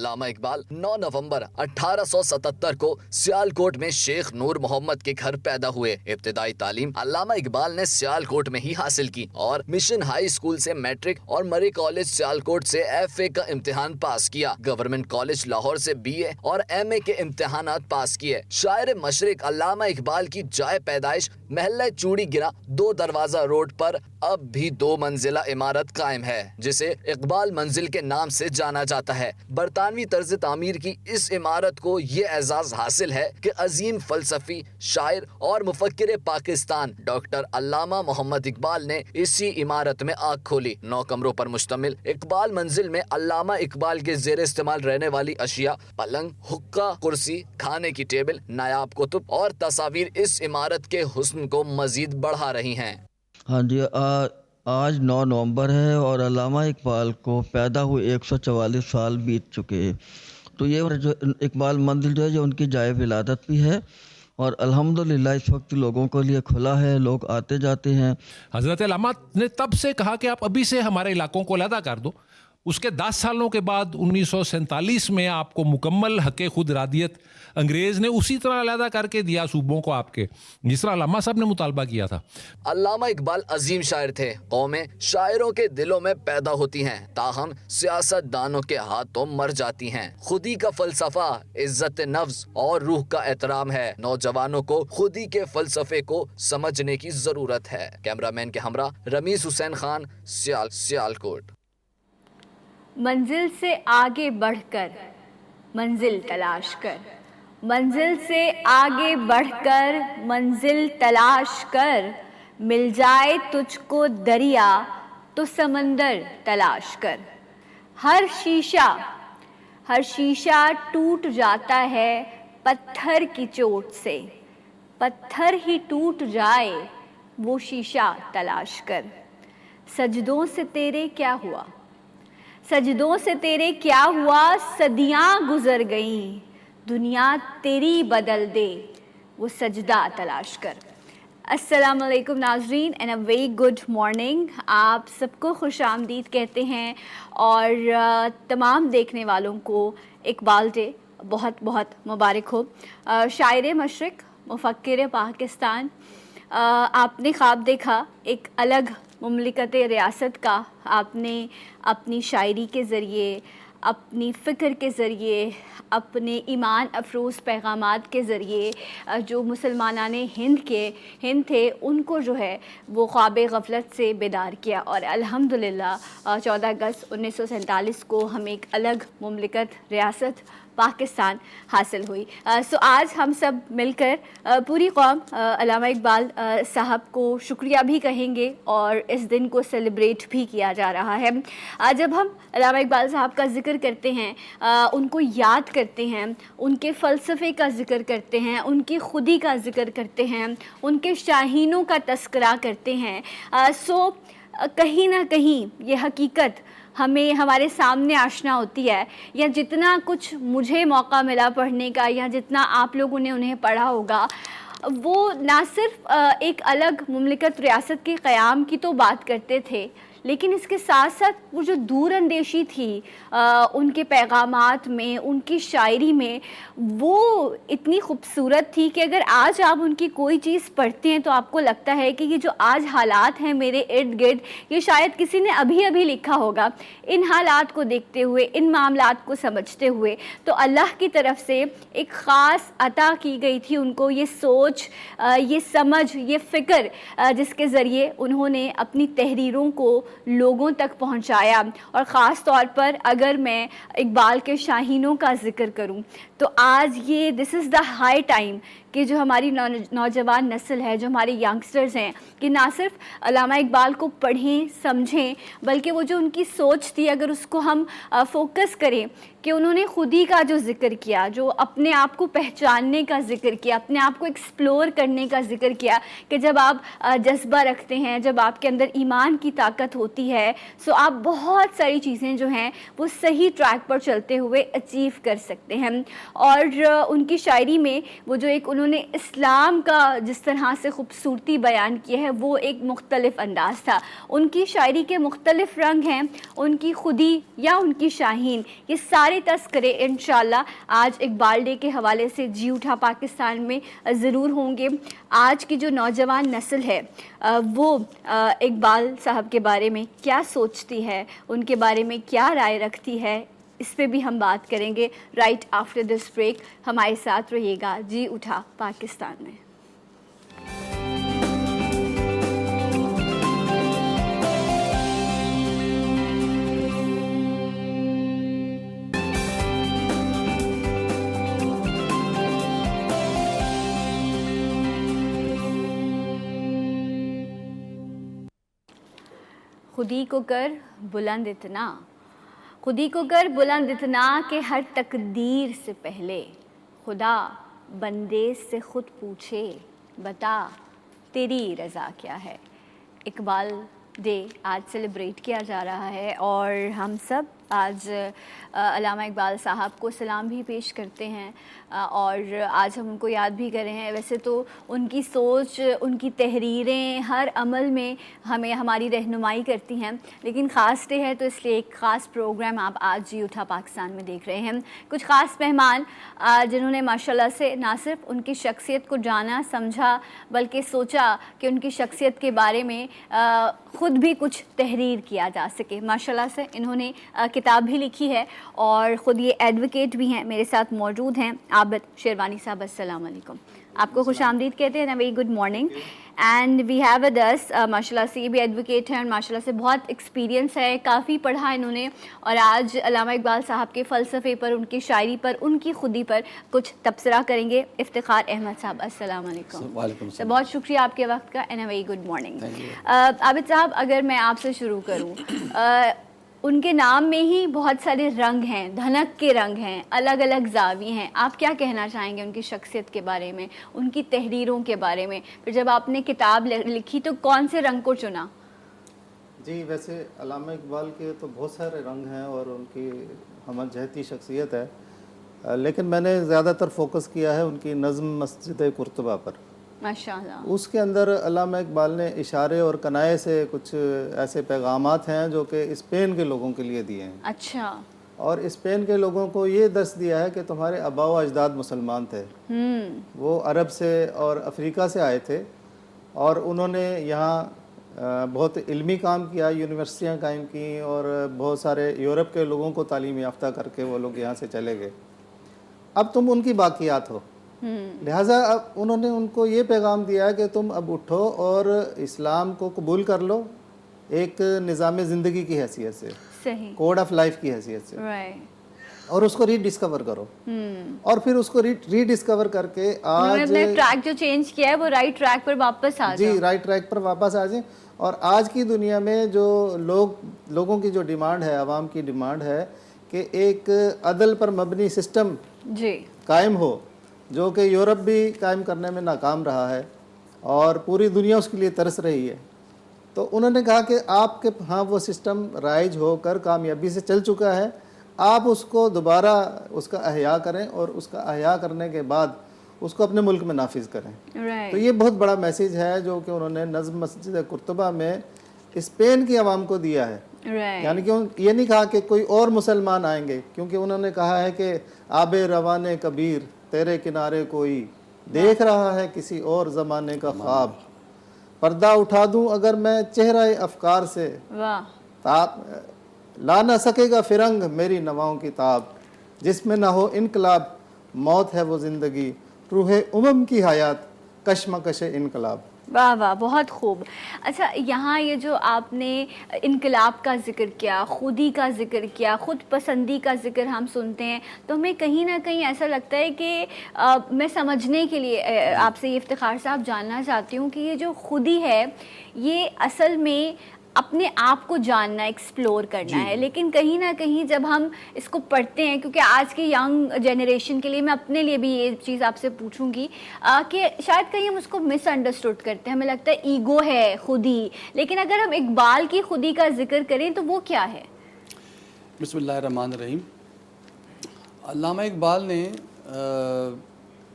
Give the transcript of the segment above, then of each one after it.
علامہ اقبال 9 نومبر 1877 کو سیالکوٹ میں شیخ نور محمد کے گھر پیدا ہوئے۔ ابتدائی تعلیم علامہ اقبال نے سیالکوٹ میں ہی حاصل کی اور مشن ہائی اسکول سے میٹرک اور مری کالج سیالکوٹ سے FA کا امتحان پاس کیا۔ گورنمنٹ کالج لاہور سے BA اور MA کے امتحانات پاس کیے۔ شاعر مشرق علامہ اقبال کی جائے پیدائش محلہ چوڑی گرا 2 دروازہ روڈ پر اب بھی 2 منزلہ عمارت قائم ہے جسے اقبال منزل کے نام سے جانا جاتا ہے۔ برطانوی طرز تعمیر کی اس عمارت کو یہ اعزاز حاصل ہے کہ عظیم فلسفی، شاعر اور مفکر پاکستان ڈاکٹر علامہ محمد اقبال نے اسی عمارت میں آنکھ کھولی۔ 9 کمروں پر مشتمل اقبال منزل میں علامہ اقبال کے زیر استعمال رہنے والی اشیاء پلنگ، حقہ، کرسی، کھانے کی ٹیبل، نایاب کتب اور تصاویر اس عمارت کے حسن کو مزید بڑھا رہی ہیں۔ ہاں جی، آج 9 نومبر ہے اور علامہ اقبال کو پیدا ہوئے 144 سال بیت چکے ہیں۔ تو یہ جو اقبال منزل جو ہے یہ ان کی جائے ولادت بھی ہے اور الحمدللہ اس وقت لوگوں کے لیے کھلا ہے، لوگ آتے جاتے ہیں۔ حضرت علامہ نے تب سے کہا کہ آپ ابھی سے ہمارے علاقوں کو علیحدہ کر دو۔ اس کے 10 سالوں کے بعد 1947 میں آپ کو مکمل حق خود ارادیت انگریز نے اسی طرح علیحدہ کر کے دیا صوبوں کو آپ کے، جس طرح علامہ صاحب نے مطالبہ کیا تھا۔ علامہ اقبال عظیم شاعر تھے۔ قومیں شاعروں کے دلوں میں پیدا ہوتی ہیں تاہم سیاست دانوں کے ہاتھوں مر جاتی ہیں۔ خودی کا فلسفہ عزت نفس اور روح کا احترام ہے۔ نوجوانوں کو خودی کے فلسفے کو سمجھنے کی ضرورت ہے۔ کیمرہ مین کے ہمراہ رمیز حسین خان، سیالکوٹ۔ منزل سے آگے بڑھ کر منزل تلاش کر، منزل سے آگے بڑھ کر منزل تلاش کر، مل جائے تجھ کو دریا تو سمندر تلاش کر۔ ہر شیشہ ٹوٹ جاتا ہے پتھر کی چوٹ سے، پتھر ہی ٹوٹ جائے وہ شیشہ تلاش کر۔ سجدوں سے تیرے کیا ہوا، سجدوں سے تیرے کیا ہوا، صدیاں گزر گئیں، دنیا تیری بدل دے وہ سجدہ تلاش کر۔ السلام علیکم ناظرین and a very good morning. آپ سب کو خوش آمدید کہتے ہیں اور تمام دیکھنے والوں کو اقبال ڈے بہت بہت مبارک ہو۔ شاعر مشرق، مفکر پاکستان، آپ نے خواب دیکھا ایک الگ مملکت ریاست کا۔ آپ نے اپنی شاعری کے ذریعے، اپنی فکر کے ذریعے، اپنے ایمان افروز پیغامات کے ذریعے جو مسلمانان ہند تھے ان کو جو ہے وہ خواب غفلت سے بیدار کیا، اور الحمدللہ 14 اگست 1947 کو ہمیں ایک الگ مملکت ریاست پاکستان حاصل ہوئی۔ سو آج ہم سب مل کر پوری قوم علامہ اقبال صاحب کو شکریہ بھی کہیں گے اور اس دن کو سیلیبریٹ بھی کیا جا رہا ہے۔ جب ہم علامہ اقبال صاحب کا ذکر کرتے ہیں، ان کو یاد کرتے ہیں، ان کے فلسفے کا ذکر کرتے ہیں، ان کی خودی کا ذکر کرتے ہیں، ان کے شاہینوں کا تذکرہ کرتے ہیں، سو کہیں نہ کہیں یہ حقیقت ہمیں ہمارے سامنے آشنا ہوتی ہے، یا جتنا کچھ مجھے موقع ملا پڑھنے کا یا جتنا آپ لوگوں نے انہیں پڑھا ہوگا، وہ نہ صرف ایک الگ مملکت ریاست کے قیام کی تو بات کرتے تھے، لیکن اس کے ساتھ ساتھ وہ جو دور اندیشی تھی ان کے پیغامات میں، ان کی شاعری میں، وہ اتنی خوبصورت تھی کہ اگر آج آپ ان کی کوئی چیز پڑھتے ہیں تو آپ کو لگتا ہے کہ یہ جو آج حالات ہیں میرے ارد گرد، یہ شاید کسی نے ابھی لکھا ہوگا۔ ان حالات کو دیکھتے ہوئے، ان معاملات کو سمجھتے ہوئے تو اللہ کی طرف سے ایک خاص عطا کی گئی تھی ان کو یہ سوچ، یہ سمجھ، یہ فکر، جس کے ذریعے انہوں نے اپنی تحریروں کو لوگوں تک پہنچایا۔ اور خاص طور پر اگر میں اقبال کے شاہینوں کا ذکر کروں تو آج یہ دس از دا ہائی ٹائم کہ جو ہماری نوجوان نسل ہے، جو ہمارے ینگسٹرز ہیں، کہ نہ صرف علامہ اقبال کو پڑھیں، سمجھیں، بلکہ وہ جو ان کی سوچ تھی اگر اس کو ہم فوکس کریں کہ انہوں نے خودی کا جو ذکر کیا، جو اپنے آپ کو پہچاننے کا ذکر کیا، اپنے آپ کو ایکسپلور کرنے کا ذکر کیا، کہ جب آپ جذبہ رکھتے ہیں، جب آپ کے اندر ایمان کی طاقت ہوتی ہے، سو آپ بہت ساری چیزیں جو ہیں وہ صحیح ٹریک پر چلتے ہوئے اچیو کر سکتے ہیں۔ اور ان کی شاعری میں وہ جو ایک انہوں نے اسلام کا جس طرح سے خوبصورتی بیان کی ہے وہ ایک مختلف انداز تھا. ان کی شاعری کے مختلف رنگ ہیں, ان کی خودی یا ان کی شاہین, یہ سارے تذکرے انشاءاللہ آج اقبال ڈے کے حوالے سے جی اٹھا پاکستان میں ضرور ہوں گے. آج کی جو نوجوان نسل ہے وہ اقبال صاحب کے بارے میں کیا سوچتی ہے, ان کے بارے میں کیا رائے رکھتی ہے, اس پہ بھی ہم بات کریں گے رائٹ آفٹر دس بریک. ہمارے ساتھ رہیے گا جی اٹھا پاکستان میں. خودی کو کر بلند اتنا, خودی کو کر بلند اتنا کہ ہر تقدیر سے پہلے خدا بندے سے خود پوچھے بتا تیری رضا کیا ہے. اقبال ڈے آج سیلیبریٹ کیا جا رہا ہے اور ہم سب آج علامہ اقبال صاحب کو سلام بھی پیش کرتے ہیں اور آج ہم ان کو یاد بھی کر رہے ہیں. ویسے تو ان کی سوچ, ان کی تحریریں ہر عمل میں ہمیں ہماری رہنمائی کرتی ہیں, لیکن خاص ڈے ہے تو اس لیے ایک خاص پروگرام آپ آج جی اٹھا پاکستان میں دیکھ رہے ہیں. کچھ خاص مہمان جنہوں نے ماشاءاللہ سے نہ صرف ان کی شخصیت کو جانا سمجھا بلکہ سوچا کہ ان کی شخصیت کے بارے میں خود بھی کچھ تحریر کیا جا سکے. ماشاءاللہ سے انہوں نے کتاب بھی لکھی ہے اور خود یہ ایڈوکیٹ بھی ہیں. میرے ساتھ موجود ہیں عابد شیروانی صاحب. السلام علیکم, آپ کو خوش آمدید کہتے ہیں نا, very good morning. And we have with us ماشاءاللہ سے یہ بھی ایڈوکیٹ ہیں اور ماشاءاللہ سے بہت ایکسپیرینس ہے, کافی پڑھا انہوں نے, اور آج علامہ اقبال صاحب کے فلسفے پر, ان کی شاعری پر, ان کی خودی پر کچھ تبصرہ کریں گے. افتخار احمد صاحب السلام علیکم. وعلیکم السلام. بہت شکریہ آپ کے وقت کا and a very good morning. Abid صاحب, اگر میں آپ سے شروع کروں, ان کے نام میں ہی بہت سارے رنگ ہیں, دھنک کے رنگ ہیں, الگ الگ زاویے ہیں. آپ کیا کہنا چاہیں گے ان کی شخصیت کے بارے میں, ان کی تحریروں کے بارے میں؟ پھر جب آپ نے کتاب لکھی تو کون سے رنگ کو چنا؟ جی ویسے علامہ اقبال کے تو بہت سارے رنگ ہیں اور ان کی ہمہ جہتی شخصیت ہے, لیکن میں نے زیادہ تر فوکس کیا ہے ان کی نظم مسجد قرطبہ پر. ماشاءاللہ. اس کے اندر علامہ اقبال نے اشارے اور کنائے سے کچھ ایسے پیغامات ہیں جو کہ اسپین کے لوگوں کے لیے دیے ہیں. اچھا. اور اسپین کے لوگوں کو یہ درس دیا ہے کہ تمہارے آباء و اجداد مسلمان تھے, وہ عرب سے اور افریقہ سے آئے تھے اور انہوں نے یہاں بہت علمی کام کیا, یونیورسٹیاں قائم کیں اور بہت سارے یورپ کے لوگوں کو تعلیم یافتہ کر کے وہ لوگ یہاں سے چلے گئے. اب تم ان کی باقیات ہو, لہٰذا اب انہوں نے ان کو یہ پیغام دیا کہ تم اب اٹھو اور اسلام کو قبول کر لو ایک نظام زندگی کی حیثیت سے, صحیح, کوڈ آف لائف کی حیثیت سے, اور اس کو ری ڈسکور کرو. اور پھر اس کو ری ڈسکور کر کے آج ٹریک جو چینج کیا ہے وہ رائٹ ٹریک پر واپس آ جائے. جی رائٹ ٹریک پر واپس آ جائیں. اور آج کی دنیا میں جو لوگوں کی جو ڈیمانڈ ہے, عوام کی ڈیمانڈ ہے کہ ایک عدل پر مبنی سسٹم جی قائم ہو, جو کہ یورپ بھی قائم کرنے میں ناکام رہا ہے اور پوری دنیا اس کے لیے ترس رہی ہے. تو انہوں نے کہا کہ آپ کے ہاں وہ سسٹم رائج ہو کر کامیابی سے چل چکا ہے, آپ اس کو دوبارہ اس کا احیاء کریں اور اس کا احیاء کرنے کے بعد اس کو اپنے ملک میں نافذ کریں. تو یہ بہت بڑا میسیج ہے جو کہ انہوں نے نظم مسجد قرطبہ میں اسپین کی عوام کو دیا ہے. یعنی کہ یہ نہیں کہا کہ کوئی اور مسلمان آئیں گے, کیونکہ انہوں نے کہا ہے کہ آب روان کبیر تیرے کنارے کوئی دیکھ رہا ہے کسی اور زمانے کا خواب, پردہ اٹھا دوں اگر میں چہرہ افکار سے, لا نہ سکے گا فرنگ میری نواؤں کی تاب, جس میں نہ ہو انقلاب موت ہے وہ زندگی, روح کی حیات کشمکش انقلاب. واہ واہ, بہت خوب. اچھا, یہاں یہ جو آپ نے انقلاب کا ذکر کیا, خودی کا ذکر کیا, خود پسندی کا ذکر ہم سنتے ہیں تو ہمیں کہیں نہ کہیں ایسا لگتا ہے کہ میں سمجھنے کے لیے آپ سے یہ افتخار صاحب جاننا چاہتی ہوں کہ یہ جو خودی ہے یہ اصل میں اپنے آپ کو جاننا, ایکسپلور کرنا ہے. لیکن کہیں نہ کہیں جب ہم اس کو پڑھتے ہیں, کیونکہ آج کے ینگ جنریشن کے لیے میں اپنے لیے بھی یہ چیز آپ سے پوچھوں گی کہ شاید کہیں ہم اس کو مس انڈرسٹوڈ کرتے ہیں, ہمیں لگتا ہے ایگو ہے خودی, لیکن اگر ہم اقبال کی خودی کا ذکر کریں تو وہ کیا ہے؟ بسم اللہ الرحمن الرحیم. علامہ اقبال نے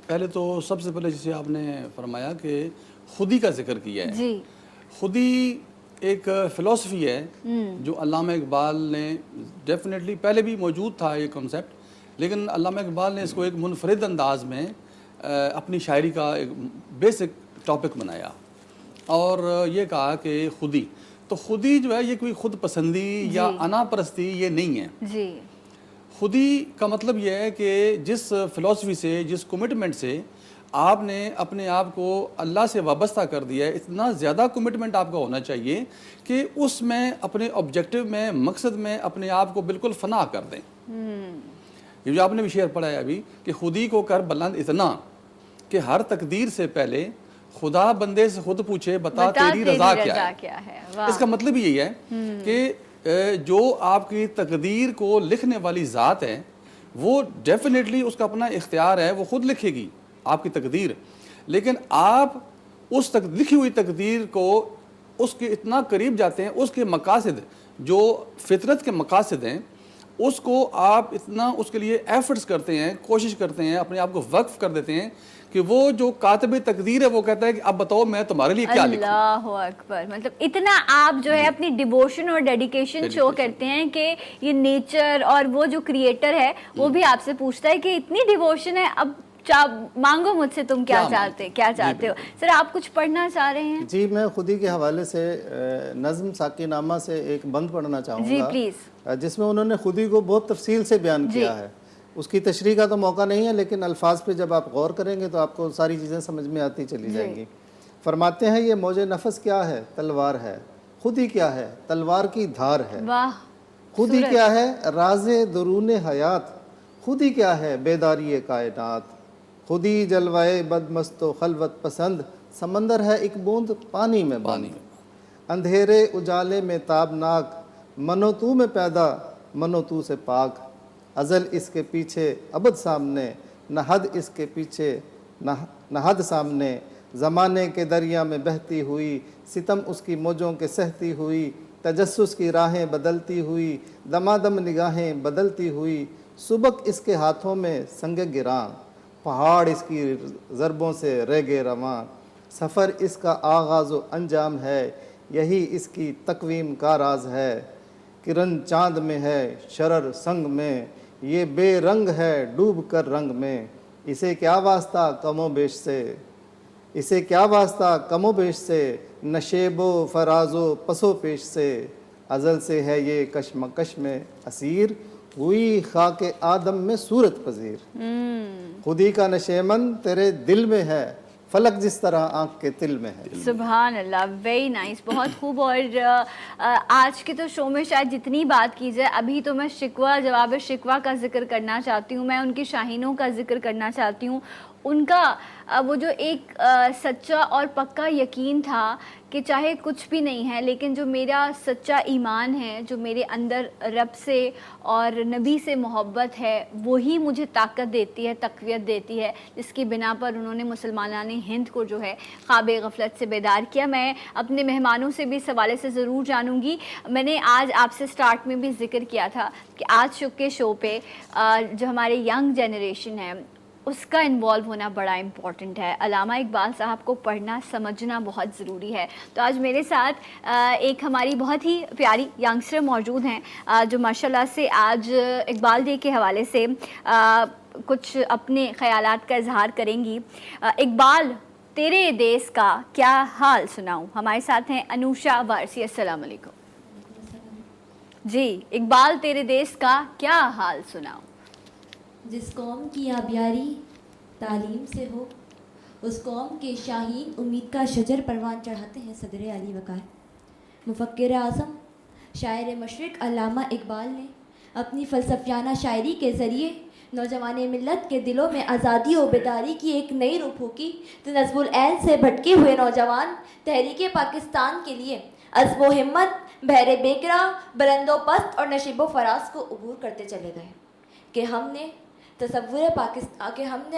پہلے تو سب سے پہلے جسے آپ نے فرمایا کہ خودی کا ذکر کیا ہے. جی خودی ایک فلسفی ہے جو علامہ اقبال نے ڈیفینیٹلی پہلے بھی موجود تھا یہ کنسیپٹ, لیکن علامہ اقبال نے اس کو ایک منفرد انداز میں اپنی شاعری کا ایک بیسک ٹاپک بنایا اور یہ کہا کہ خودی, تو خودی جو ہے یہ کوئی خود پسندی یا انا پرستی یہ نہیں ہے. جی خودی کا مطلب یہ ہے کہ جس فلسفی سے, جس کمٹمنٹ سے آپ نے اپنے آپ کو اللہ سے وابستہ کر دیا ہے, اتنا زیادہ کمٹمنٹ آپ کا ہونا چاہیے کہ اس میں اپنے آبجیکٹیو میں, مقصد میں اپنے آپ کو بالکل فنا کر دیں. یہ جو آپ نے بھی شعر پڑھا ہے ابھی کہ خودی کو کر بلند اتنا کہ ہر تقدیر سے پہلے خدا بندے سے خود پوچھے بتا تیری رضا کیا ہے. اس کا مطلب یہی ہے کہ جو آپ کی تقدیر کو لکھنے والی ذات ہے وہ ڈیفینیٹلی اس کا اپنا اختیار ہے, وہ خود لکھے گی آپ کی تقدیر, لیکن آپ اس لکھی ہوئی تقدیر کو اس کے اتنا قریب جاتے ہیں, اس کے مقاصد جو فطرت کے مقاصد ہیں اس کو آپ اتنا اس کے لیے ایفرٹس کرتے ہیں, کوشش کرتے ہیں, اپنے آپ کو وقف کر دیتے ہیں کہ وہ جو کاتب تقدیر ہے وہ کہتا ہے کہ اب بتاؤ میں تمہارے لیے کیا لکھوں. اللہ اکبر, مطلب اتنا آپ جو ہے اپنی ڈیووشن اور ڈیڈیکیشن شو کرتے ہیں کہ یہ نیچر اور وہ جو کریٹر ہے وہ بھی آپ سے پوچھتا ہے کہ اتنی ڈیووشن ہے, اب مانگو مجھ سے تم کیا چاہتے ہو. سر آپ کچھ پڑھنا چاہ رہے ہیں؟ جی میں خودی کے حوالے سے نظم ساقی نامہ سے ایک بند پڑھنا چاہوں جی گا پلیز. جس میں انہوں نے خودی کو بہت تفصیل سے بیان کیا ہے. اس کی تشریح کا تو موقع نہیں ہے, لیکن الفاظ پہ جب آپ غور کریں گے تو آپ کو ساری چیزیں سمجھ میں آتی چلی جائیں گی. فرماتے ہیں یہ موج نفس کیا ہے, تلوار ہے. خودی کیا ہے, تلوار کی دھار ہے. واہ. خودی کیا ہے, راز درون حیات. خودی کیا ہے, بیداری کائنات. خودی جلوائے بد مست و خلوت پسند, سمندر ہے ایک بوند پانی میں بند. اندھیرے اجالے میں تابناک, منو تو میں پیدا منو تو سے پاک. ازل اس کے پیچھے ابد سامنے, نہ حد اس کے پیچھے نہ حد سامنے. زمانے کے دریا میں بہتی ہوئی, ستم اس کی موجوں کے سہتی ہوئی. تجسس کی راہیں بدلتی ہوئی, دمادم نگاہیں بدلتی ہوئی. سبک اس کے ہاتھوں میں سنگ گراں, پہاڑ اس کی ضربوں سے ریگے رواں. سفر اس کا آغاز و انجام ہے, یہی اس کی تقویم کا راز ہے. کرن چاند میں ہے شرر سنگ میں, یہ بے رنگ ہے ڈوب کر رنگ میں. اسے کیا واسطہ کم و بیش سے, اسے کیا واسطہ کم و بیش سے, نشیب و فراز و پس و پیش سے. ازل سے ہے یہ کشمکش میں اسیر, ہوئی خاک آدم میں صورت پذیر. خودی کا نشیمن تیرے دل میں ہے, فلک جس طرح آنکھ کے تل میں ہے. سبحان اللہ, ویری نائس, بہت خوب. اور آج کے تو شو میں شاید جتنی بات کی جائے, ابھی تو میں شکوہ جواب شکوہ کا ذکر کرنا چاہتی ہوں, میں ان کی شاہینوں کا ذکر کرنا چاہتی ہوں. ان کا وہ جو ایک سچا اور پکا یقین تھا کہ چاہے کچھ بھی نہیں ہے لیکن جو میرا سچا ایمان ہے, جو میرے اندر رب سے اور نبی سے محبت ہے, وہی مجھے طاقت دیتی ہے, تقویت دیتی ہے, جس کی بنا پر انہوں نے مسلمانان ہند کو جو ہے خواب غفلت سے بیدار کیا. میں اپنے مہمانوں سے بھی اس حوالے سے ضرور جانوں گی. میں نے آج آپ سے سٹارٹ میں بھی ذکر کیا تھا کہ آج کے شو پہ جو ہمارے ینگ جنریشن ہے اس کا انوالو ہونا بڑا امپورٹنٹ ہے. علامہ اقبال صاحب کو پڑھنا سمجھنا بہت ضروری ہے. تو آج میرے ساتھ ایک ہماری بہت ہی پیاری ینگسٹر موجود ہیں جو ماشاءاللہ سے آج اقبال ڈے کے حوالے سے کچھ اپنے خیالات کا اظہار کریں گی. اقبال تیرے دیس کا کیا حال سناؤں. ہمارے ساتھ ہیں انوشا وارسی. السلام علیکم. جی اقبال تیرے دیس کا کیا حال سناؤں. جس قوم کی آبیاری تعلیم سے ہو اس قوم کے شاہین امید کا شجر پروان چڑھاتے ہیں صدر علی وقار. مفکر اعظم شاعر مشرق علامہ اقبال نے اپنی فلسفیانہ شاعری کے ذریعے نوجوان ملت کے دلوں میں آزادی و بیداری کی ایک نئی روح پھونکی تو نصب العین سے بھٹکے ہوئے نوجوان تحریک پاکستان کے لیے عزم و ہمت بحر بیکرا بلند و پست اور نشیب و فراز کو عبور کرتے چلے گئے کہ ہم نے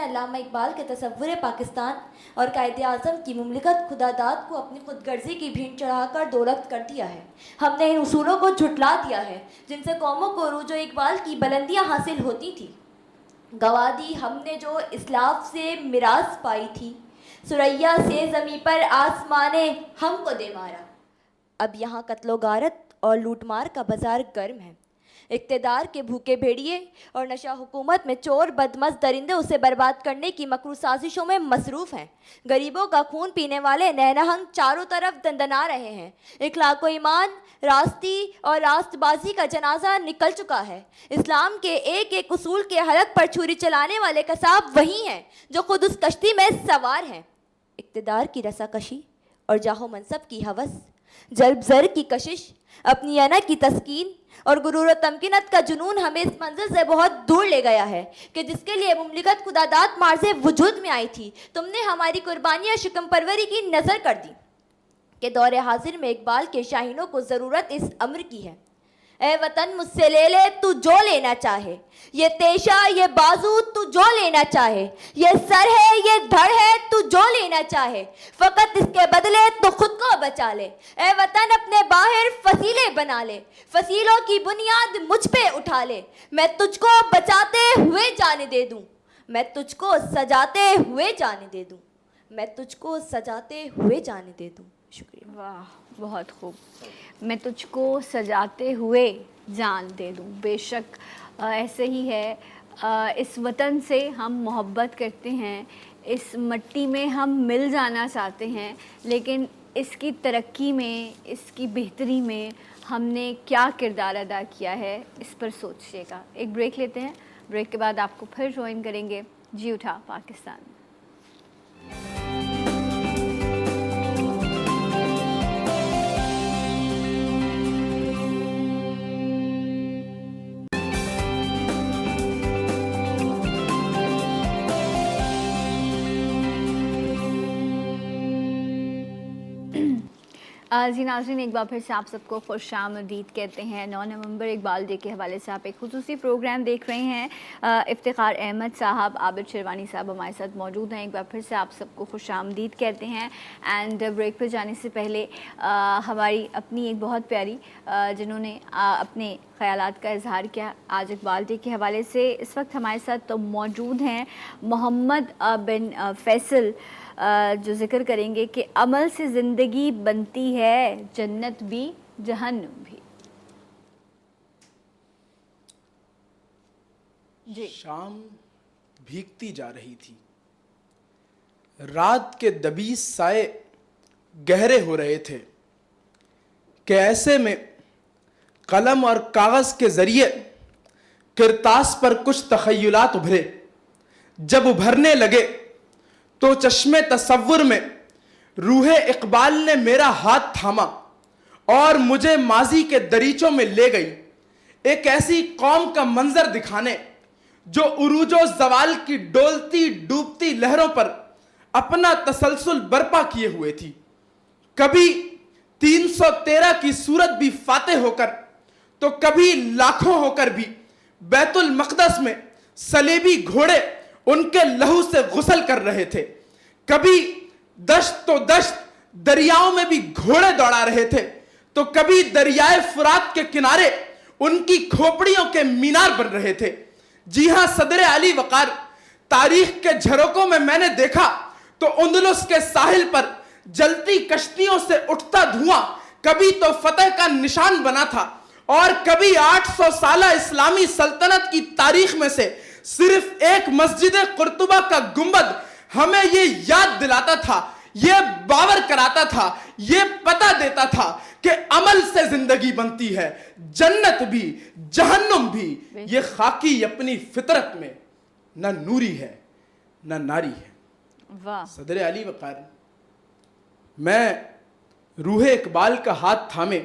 علامہ اقبال کے تصور پاکستان اور قائد اعظم کی مملکت خدا داد کو اپنی خود غرضی کی بھینٹ چڑھا کر دولت کر دیا ہے. ہم نے ان اصولوں کو جھٹلا دیا ہے جن سے قوموں کو عروج و اقبال کی بلندیاں حاصل ہوتی تھی. گوا دی ہم نے جو اسلاف سے میراث پائی تھی، سریا سے زمیں پر آسمان نے ہم کو دے مارا. اب یہاں قتل و غارت اور لوٹ مار کا بازار گرم ہے. اقتدار کے بھوکے بھیڑیے اور نشہ حکومت میں چور بدمست درندے اسے برباد کرنے کی مکروہ سازشوں میں مصروف ہیں. غریبوں کا خون پینے والے نہنہنگ چاروں طرف دندنا رہے ہیں. اخلاق و ایمان، راستی اور راست بازی کا جنازہ نکل چکا ہے. اسلام کے ایک ایک اصول کے حلق پر چھری چلانے والے قصاب وہی ہیں جو خود اس کشتی میں سوار ہیں. اقتدار کی رساکشی اور جاہ و منصب کی ہوس، جلب زر کی کشش، اپنی انا کی تسکین اور غرور و تمکنت کا جنون ہمیں اس منزل سے بہت دور لے گیا ہے کہ جس کے لیے مملکت خدا داد مارز وجود میں آئی تھی تم نے ہماری قربانیاں شکم پروری کی نظر کر دی کہ دور حاضر میں اقبال کے شاہینوں کو ضرورت اس امر کی ہے. اے وطن مجھ سے لے لے تو جو لینا چاہے، یہ تیشہ یہ بازو تو جو لینا چاہے، یہ سر ہے یہ دھڑ ہے تو جو لینا چاہے، فقط اس کے بدلے تو خود کو بچا لے. اے وطن اپنے باہر فصیلے بنا لے، فصیلوں کی بنیاد مجھ پہ اٹھا لے. میں تجھ کو بچاتے ہوئے جانے دے دوں، میں تجھ کو سجاتے ہوئے جانے دے دوں، میں تجھ کو سجاتے ہوئے جانے دے دوں. شکریہ. واہ، بہت خوب. میں تجھ کو سجاتے ہوئے جان دے دوں. بے شک ایسے ہی ہے. اس وطن سے ہم محبت کرتے ہیں، اس مٹی میں ہم مل جانا چاہتے ہیں، لیکن اس کی ترقی میں، اس کی بہتری میں ہم نے کیا کردار ادا کیا ہے اس پر سوچیے گا. ایک بریک لیتے ہیں، بریک کے بعد آپ کو پھر جوائن کریں گے جی اٹھا پاکستان. جی ناظرین، ایک بار پھر سے آپ سب کو خوش آمدید کہتے ہیں. 9 نومبر اقبال ڈے کے حوالے سے آپ ایک خصوصی پروگرام دیکھ رہے ہیں. افتخار احمد صاحب، عابد شیروانی صاحب ہمارے ساتھ موجود ہیں. ایک بار پھر سے آپ سب کو خوش آمدید کہتے ہیں. اینڈ بریک پہ جانے سے پہلے ہماری اپنی ایک بہت پیاری جنہوں نے اپنے خیالات کا اظہار کیا آج اقبال ڈے کے حوالے سے، اس وقت ہمارے ساتھ تو موجود ہیں محمد بن فیصل، جو ذکر کریں گے کہ عمل سے زندگی بنتی ہے، جنت بھی جہنم بھی. جی. شام بھیگتی جا رہی تھی، رات کے دبیس سائے گہرے ہو رہے تھے کہ ایسے میں قلم اور کاغذ کے ذریعے کرتاس پر کچھ تخیلات ابھرے. جب ابھرنے لگے تو چشمے تصور میں روح اقبال نے میرا ہاتھ تھاما اور مجھے ماضی کے دریچوں میں لے گئی، ایک ایسی قوم کا منظر دکھانے جو عروج و زوال کی ڈولتی ڈوبتی لہروں پر اپنا تسلسل برپا کیے ہوئے تھی. کبھی 313 کی صورت بھی فاتح ہو کر تو کبھی لاکھوں ہو کر بھی بیت المقدس میں صلیبی گھوڑے ان کے لہو سے غسل کر رہے تھے. کبھی دشت تو دشت دریاؤں میں بھی گھوڑے دوڑا رہے تھے تو کبھی دریائے فرات کے کنارے ان کی کھوپڑیوں کے مینار بن رہے تھے. جی ہاں، صدر علی وقار، تاریخ کے جھروکوں میں نے دیکھا تو اندلس کے ساحل پر جلتی کشتیوں سے اٹھتا دھواں کبھی تو فتح کا نشان بنا تھا اور کبھی 800 سالہ اسلامی سلطنت کی تاریخ میں سے صرف ایک مسجد قرطبہ کا گنبد ہمیں یہ یاد دلاتا تھا، یہ باور کراتا تھا، یہ پتہ دیتا تھا کہ عمل سے زندگی بنتی ہے، جنت بھی جہنم بھی. یہ خاکی اپنی فطرت میں نہ نوری ہے نہ ناری ہے. واہ. صدر علی وقار، میں روح اقبال کا ہاتھ تھامے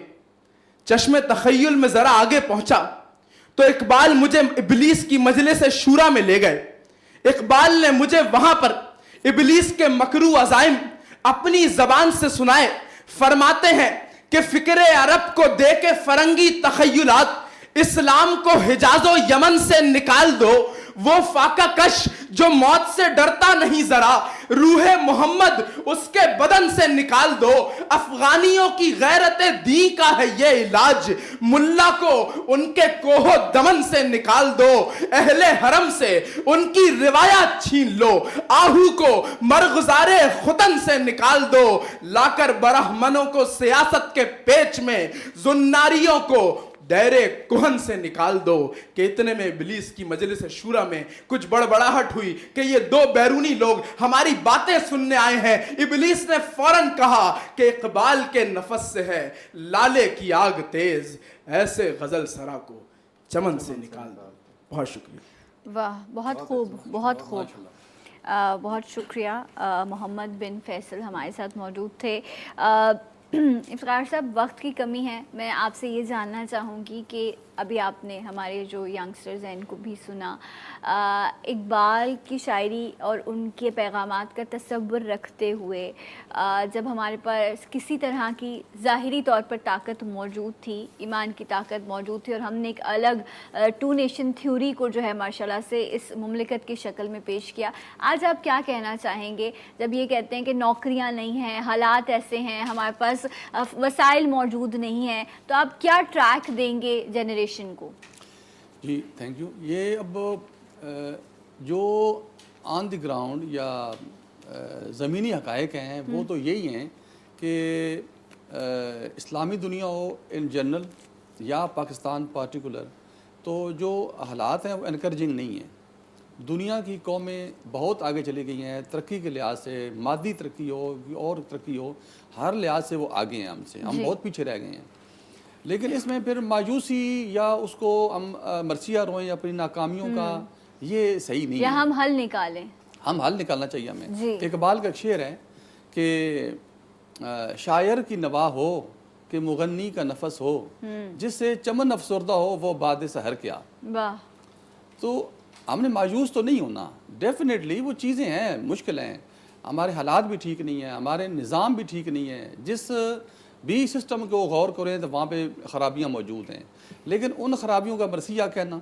چشم تخیل میں ذرا آگے پہنچا تو اقبال مجھے ابلیس کی مجلس شورا میں لے گئے. اقبال نے مجھے وہاں پر ابلیس کے مکروہ عزائم اپنی زبان سے سنائے. فرماتے ہیں کہ فکر عرب کو دے کے فرنگی تخیلات اسلام کو حجاز و یمن سے نکال دو، وہ فاقہ کش جو موت سے ڈرتا نہیں ذرا, روح محمد اس کے بدن سے نکال دو, افغانیوں کی غیرت دین کا ہے یہ علاج, ملا کو ان کے کوہ دمن سے نکال دو, اہل حرم سے ان کی روایات چھین لو, آہو کو مرغزار ختن سے نکال دو, لا کر برہمنوں کو سیاست کے پیچ میں, زناریوں کو ڈیرے کوہن سے نکال دو. کہ اتنے میں ابلیس کی مجلس شورا میں کچھ بڑبڑاہٹ ہوئی کہ یہ دو بیرونی لوگ ہماری باتیں سننے آئے ہیں. ابلیس نے فوراً کہا کہ اقبال کے نفس سے ہے لالے کی آگ تیز, ایسے غزل سرا کو چمن سے نکال دو. بہت شکریہ. واہ, بہت خوب, بہت خوب. بہت شکریہ. محمد بن فیصل ہمارے ساتھ موجود تھے. افتخار صاحب, وقت کی کمی ہے, میں آپ سے یہ جاننا چاہوں گی کہ ابھی آپ نے ہمارے جو ینگسٹرز ہیں ان کو بھی سنا, اقبال کی شاعری اور ان کے پیغامات کا تصور رکھتے ہوئے جب ہمارے پاس کسی طرح کی ظاہری طور پر طاقت موجود تھی, ایمان کی طاقت موجود تھی, اور ہم نے ایک الگ ٹو نیشن تھیوری کو جو ہے ماشاءاللہ سے اس مملکت کی شکل میں پیش کیا, آج آپ کیا کہنا چاہیں گے جب یہ کہتے ہیں کہ نوکریاں نہیں ہیں, حالات ایسے ہیں, ہمارے پاس وسائل موجود نہیں ہیں, تو آپ کیا ٹریک دیں گے جنریشن کو؟ جی تھینک یو. یہ اب جو آن دی گراؤنڈ یا زمینی حقائق ہیں وہ تو یہی ہیں کہ اسلامی دنیا ہو ان جنرل یا پاکستان پارٹیکولر, تو جو حالات ہیں وہ انکریجنگ نہیں ہیں. دنیا کی قومیں بہت آگے چلی گئی ہیں ترقی کے لحاظ سے, مادی ترقی ہو اور ترقی ہو, ہر لحاظ سے وہ آگے ہیں ہم سے, ہم بہت پیچھے رہ گئے ہیں. لیکن اس میں پھر مایوسی یا اس کو ہم مرثیہ روئیں اپنی ناکامیوں کا, یہ صحیح نہیں ہے. ہم حل نکالیں, ہم حل نکالنا چاہیے ہمیں. اقبال کا ایک شعر ہے کہ شاعر کی نوا ہو کہ مغنی کا نفس ہو, جس سے چمن افسردہ ہو وہ باد سحر کیا. تو ہم نے مایوس تو نہیں ہونا, ڈیفینیٹلی وہ چیزیں ہیں, مشکل ہیں, ہمارے حالات بھی ٹھیک نہیں ہیں, ہمارے نظام بھی ٹھیک نہیں ہے, جس بھی سسٹم کو غور کریں تو وہاں پہ خرابیاں موجود ہیں. لیکن ان خرابیوں کا مرثیہ کہنا,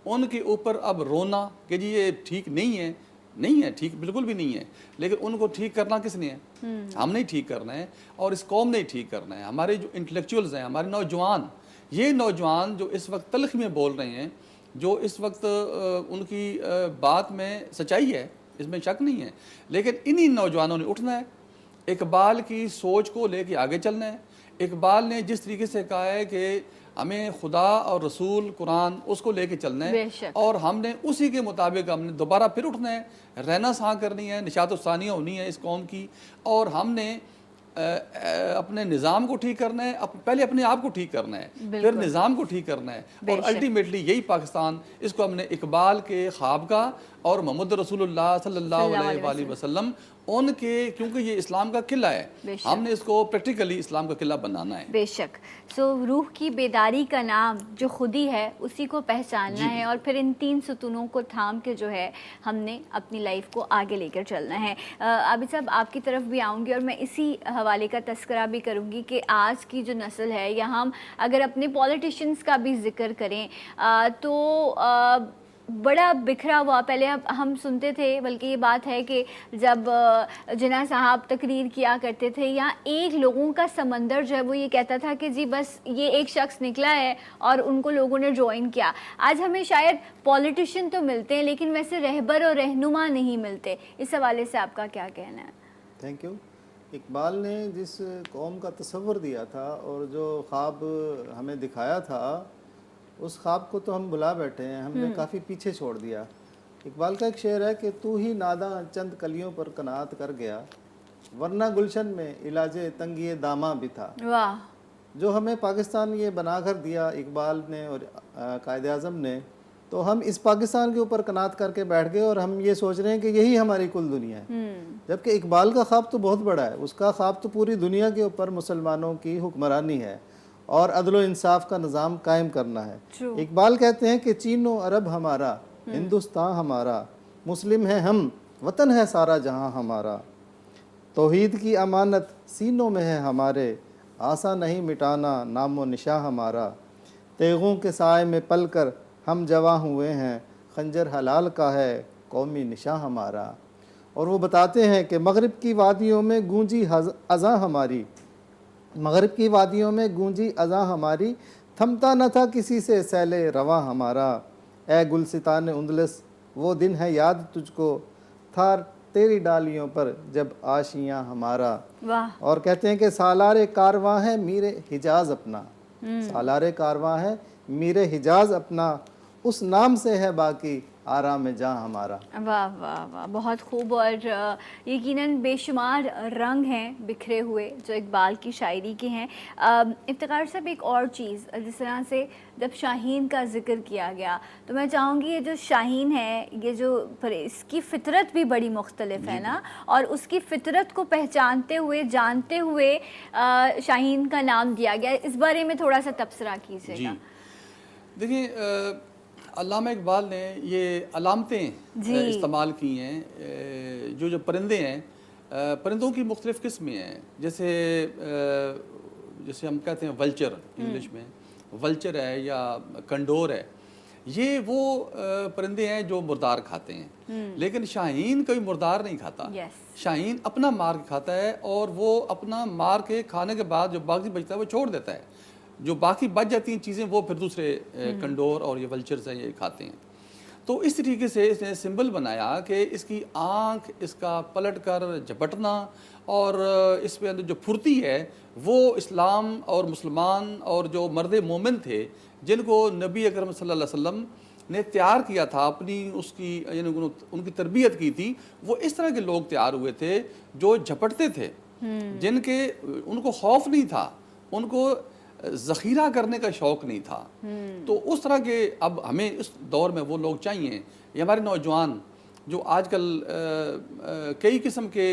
ان کے اوپر اب رونا کہ جی یہ ٹھیک نہیں ہے, نہیں ہے ٹھیک, بالکل بھی نہیں ہے, لیکن ان کو ٹھیک کرنا کس نے ہے؟ ہم نہیں ٹھیک کرنا ہے, اور اس قوم نے ٹھیک کرنا ہے. ہمارے جو انٹلیکچوئلز ہیں, ہمارے نوجوان, یہ نوجوان جو اس وقت تلخی میں بول رہے ہیں, جو اس وقت ان کی بات میں سچائی ہے, اس میں شک نہیں ہے, لیکن انہی نوجوانوں نے اٹھنا ہے, اقبال کی سوچ کو لے کے آگے چلنا ہے. اقبال نے جس طریقے سے کہا ہے کہ ہمیں خدا اور رسول قرآن اس کو لے کے چلنا ہے, اور ہم نے اسی کے مطابق ہم نے دوبارہ پھر اٹھنا ہے, رہنا سہاں کرنی ہے, نشاط و ثانیہ ہونی ہے اس قوم کی, اور ہم نے اپنے نظام کو ٹھیک کرنا ہے, پہلے اپنے آپ کو ٹھیک کرنا ہے, پھر نظام کو ٹھیک کرنا ہے, اور الٹیمیٹلی یہی پاکستان, اس کو ہم نے اقبال کے خواب کا اور محمد رسول اللہ صلی اللہ علیہ وآلہ وسلم ان کے, کیونکہ یہ اسلام کا قلعہ ہے, ہم نے اس کو پریکٹیکلی اسلام کا قلعہ بنانا ہے. بے شک. سو روح کی بیداری کا نام جو خودی ہے اسی کو پہچاننا ہے, اور پھر ان 3 ستونوں کو تھام کے جو ہے ہم نے اپنی لائف کو آگے لے کر چلنا ہے. عابد صاحب آپ کی طرف بھی آؤں گی, اور میں اسی حوالے کا تذکرہ بھی کروں گی کہ آج کی جو نسل ہے, یا ہم اگر اپنے پولیٹیشنز کا بھی ذکر کریں تو بڑا بکھرا ہوا. پہلے ہم سنتے تھے, بلکہ یہ بات ہے کہ جب جناح صاحب تقریر کیا کرتے تھے, یہاں ایک لوگوں کا سمندر جو ہے وہ یہ کہتا تھا کہ جی بس یہ ایک شخص نکلا ہے اور ان کو لوگوں نے جوائن کیا. آج ہمیں شاید پولیٹیشین تو ملتے ہیں لیکن ویسے رہبر اور رہنما نہیں ملتے. اس حوالے سے آپ کا کیا کہنا ہے؟ Thank you. اقبال نے جس قوم کا تصور دیا تھا اور جو خواب ہمیں دکھایا تھا, اس خواب کو تو ہم بلا بیٹھے ہیں, ہم نے کافی پیچھے چھوڑ دیا. اقبال کا ایک شعر ہے کہ تو ہی ناداں چند کلیوں پر قناعت کر گیا, ورنہ گلشن میں علاج تنگی داماں بھی تھا. واہ. جو ہمیں پاکستان یہ بنا کر دیا اقبال نے اور قائد اعظم نے, تو ہم اس پاکستان کے اوپر قناعت کر کے بیٹھ گئے اور ہم یہ سوچ رہے ہیں کہ یہی ہماری کل دنیا ہے. جبکہ اقبال کا خواب تو بہت بڑا ہے, اس کا خواب تو پوری دنیا کے اوپر مسلمانوں کی حکمرانی ہے اور عدل و انصاف کا نظام قائم کرنا ہے. اقبال کہتے ہیں کہ چین و عرب ہمارا, ہندوستان ہمارا, مسلم ہیں ہم, وطن ہے سارا جہاں ہمارا, توحید کی امانت سینوں میں ہے ہمارے, آسا نہیں مٹانا نام و نشاں ہمارا, تیغوں کے سائے میں پل کر ہم جواں ہوئے ہیں, خنجر حلال کا ہے قومی نشاں ہمارا. اور وہ بتاتے ہیں کہ مغرب کی وادیوں میں گونجی اذاں ہماری، مغرب کی وادیوں میں گونجی اذاں ہماری، تھمتا نہ تھا کسی سے سیل رواں ہمارا. اے گلستان اندلس وہ دن ہے یاد تجھ کو، تھا تیری ڈالیوں پر جب آشیاں ہمارا. واہ. اور کہتے ہیں کہ سالار کارواں ہے میر حجاز اپنا، سالار کارواں ہے میر حجاز اپنا، اس نام سے ہے باقی آرام جاں ہمارا. واہ واہ واہ، بہت خوب. اور یقیناً بے شمار رنگ ہیں بکھرے ہوئے جو اقبال کی شاعری کے ہیں. افتخار صاحب ایک اور چیز، جس طرح سے جب شاہین کا ذکر کیا گیا تو میں چاہوں گی یہ جو شاہین ہے، یہ جو اس کی فطرت بھی بڑی مختلف ہے نا، اور اس کی فطرت کو پہچانتے ہوئے جانتے ہوئے شاہین کا نام دیا گیا. اس بارے میں تھوڑا سا تبصرہ کیجیے گا. دیکھیں علامہ اقبال نے یہ علامتیں استعمال کی ہیں. جو پرندے ہیں، پرندوں کی مختلف قسمیں ہیں. جیسے ہم کہتے ہیں ولچر انگلش میں، ولچر ہے یا کنڈور ہے، یہ وہ پرندے ہیں جو مردار کھاتے ہیں. لیکن شاہین کوئی مردار نہیں کھاتا. شاہین اپنا مار کے کھاتا ہے، اور وہ اپنا مار کے کھانے کے بعد جو باقی بچتا ہے وہ چھوڑ دیتا ہے. جو باقی بچ جاتی ہیں چیزیں وہ پھر دوسرے کنڈور اور یہ ولچرز ہیں یہ کھاتے ہیں. تو اس طریقے سے اس نے سمبل بنایا کہ اس کی آنکھ، اس کا پلٹ کر جھپٹنا، اور اس پہ اندر جو پھرتی ہے وہ اسلام اور مسلمان اور جو مرد مومن تھے جن کو نبی اکرم صلی اللہ علیہ وسلم نے تیار کیا تھا، اپنی اس کی یعنی ان کی تربیت کی تھی. وہ اس طرح کے لوگ تیار ہوئے تھے جو جھپٹتے تھے، جن کے ان کو خوف نہیں تھا، ان کو ذخیرہ کرنے کا شوق نہیں تھا. تو اس طرح کے اب ہمیں اس دور میں وہ لوگ چاہیے. یہ ہمارے نوجوان جو آج کل کئی قسم کے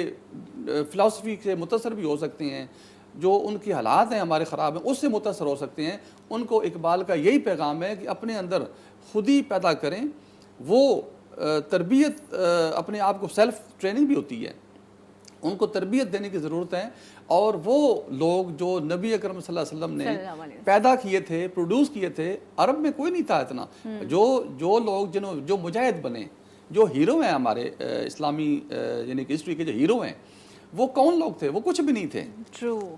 فلاسفی سے متاثر بھی ہو سکتے ہیں، جو ان کی حالات ہیں ہمارے خراب ہیں اس سے متاثر ہو سکتے ہیں، ان کو اقبال کا یہی پیغام ہے کہ اپنے اندر خود ہی پیدا کریں. وہ تربیت اپنے آپ کو سیلف ٹریننگ بھی ہوتی ہے، ان کو تربیت دینے کی ضرورت ہے. اور وہ لوگ جو نبی اکرم صلی اللہ علیہ وسلم نے پیدا کیے تھے، پروڈیوس کیے تھے، عرب میں کوئی نہیں تھا اتنا. جو لوگ جو مجاہد بنے، جو ہیرو ہیں ہمارے اسلامی یعنی کہ ہسٹری کے جو ہیرو ہیں، وہ کون لوگ تھے؟ وہ کچھ بھی نہیں تھے.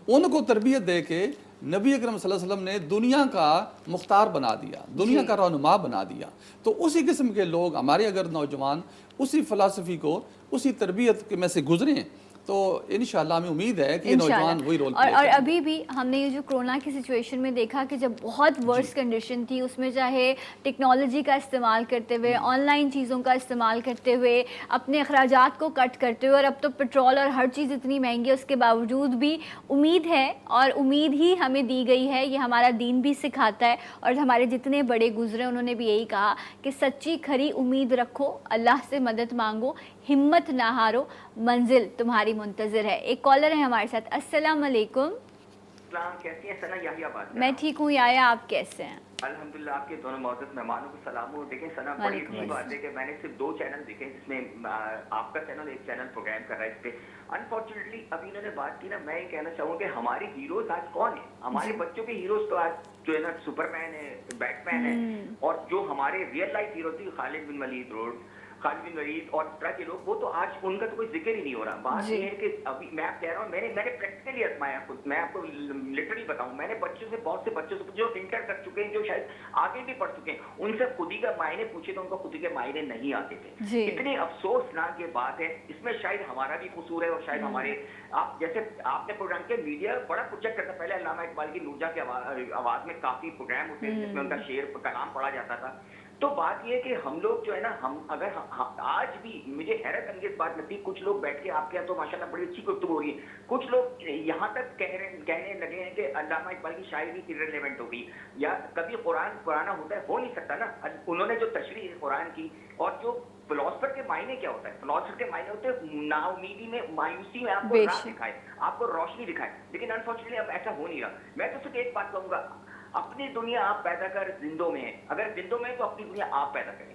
ان کو تربیت دے کے نبی اکرم صلی اللہ علیہ وسلم نے دنیا کا مختار بنا دیا، دنیا کا رہنما بنا دیا. تو اسی قسم کے لوگ ہمارے اگر نوجوان اسی فلسفی کو، اسی تربیت میں سے گزریں تو انشاءاللہ ہمیں امید ہے کہ نوجوان وہی رول اور ابھی بھی ہم نے یہ جو کرونا کی سچویشن میں دیکھا کہ جب بہت ورس کنڈیشن تھی، اس میں چاہے ٹیکنالوجی کا استعمال کرتے ہوئے، آن لائن چیزوں کا استعمال کرتے ہوئے، اپنے اخراجات کو کٹ کرتے ہوئے، اور اب تو پیٹرول اور ہر چیز اتنی مہنگی ہے، اس کے باوجود بھی امید ہے، اور امید ہی ہمیں دی گئی ہے. یہ ہمارا دین بھی سکھاتا ہے، اور ہمارے جتنے بڑے گزرے انہوں نے بھی یہی کہا کہ سچی کھری امید رکھو، اللہ سے مدد مانگو، ہمت نہ ہارو، منزل تمہاری منتظر ہے. ایک کالر ہے ہمارے ساتھ. السلام علیکم. السلام، کیسی ہیں ثنا؟ یحییٰ بات. میں ٹھیک ہوں. یحییٰ آپ کیسے ہیں؟ الحمدللہ. آپ کے دونوں معزز مہمانوں کو سلام ہو. دیکھیں ثنا، بڑی اچھی بات ہے کہ میں نے صرف 2 چینل دیکھے جس میں آپ کا چینل ایک چینل پروگرام کر رہا ہے. اس پہ انفارچونیٹلی ابھی انہوں نے بات کی نا، میں یہ کہنا چاہوں کہ ہمارے ہیروز آج کون ہیں؟ ہمارے بچوں کے ہیروز تو آج جو ہے نا سپر مین ہے، بیٹ مین ہے، اور جو ہمارے ریئل لائف ہیرو تھی خالد بن ولید اور اس طرح کے لوگ، وہ تو آج ان کا تو کوئی ذکر ہی نہیں ہو رہا. بات یہ ہے کہ ابھی میں آپ کہہ رہا ہوں، میں نے پریکٹیکلی آزمایا خود. میں آپ کو لٹرلی بتاؤں، میں نے بہت سے بچوں سے جو انٹر کر چکے ہیں، جو شاید آگے بھی پڑھ چکے ہیں، ان سے خودی کا معنی پوچھے تو ان کو خودی کے معنی نہیں آتے تھے. اتنی افسوسناک یہ بات ہے. اس میں شاید ہمارا بھی قصور ہے، اور شاید ہمارے آپ جیسے آپ نے پروگرام کے میڈیا بڑا پروجیکٹ کرتا. پہلے علامہ اقبال کی نورجہاں کی آواز میں کافی پروگرام ہوتے ہیں جس میں ان کا شعر کلام پڑھا جاتا تھا. تو بات یہ ہے کہ ہم لوگ جو ہے نا، ہم اگر آج بھی مجھے حیرت انگیز بات لگتی، کچھ لوگ بیٹھ کے آپ کے یہاں تو ماشاءاللہ بڑی اچھی گفتگو ہو رہی ہے، کچھ لوگ یہاں تک کہنے لگے ہیں کہ علامہ اقبال کی شاعری irrelevant ہو گئی، یا کبھی قرآن پرانا ہوتا ہے، ہو نہیں سکتا نا. انہوں نے جو تشریح قرآن کی، اور جو فلاسفر کے معنی کیا ہوتا ہے؟ فلاسفر کے معنی ہوتے ہیں نا امیدی میں، مایوسی میں آپ کو راہ دکھائے، آپ کو روشنی دکھائے. لیکن انفارچونیٹلی اب ایسا ہو نہیں رہا. میں تو صرف ایک بات کہوں گا، اپنی دنیا آپ پیدا کر زندوں میں ہے. اگر زندوں میں ہے تو اپنی دنیا آپ پیدا کریں.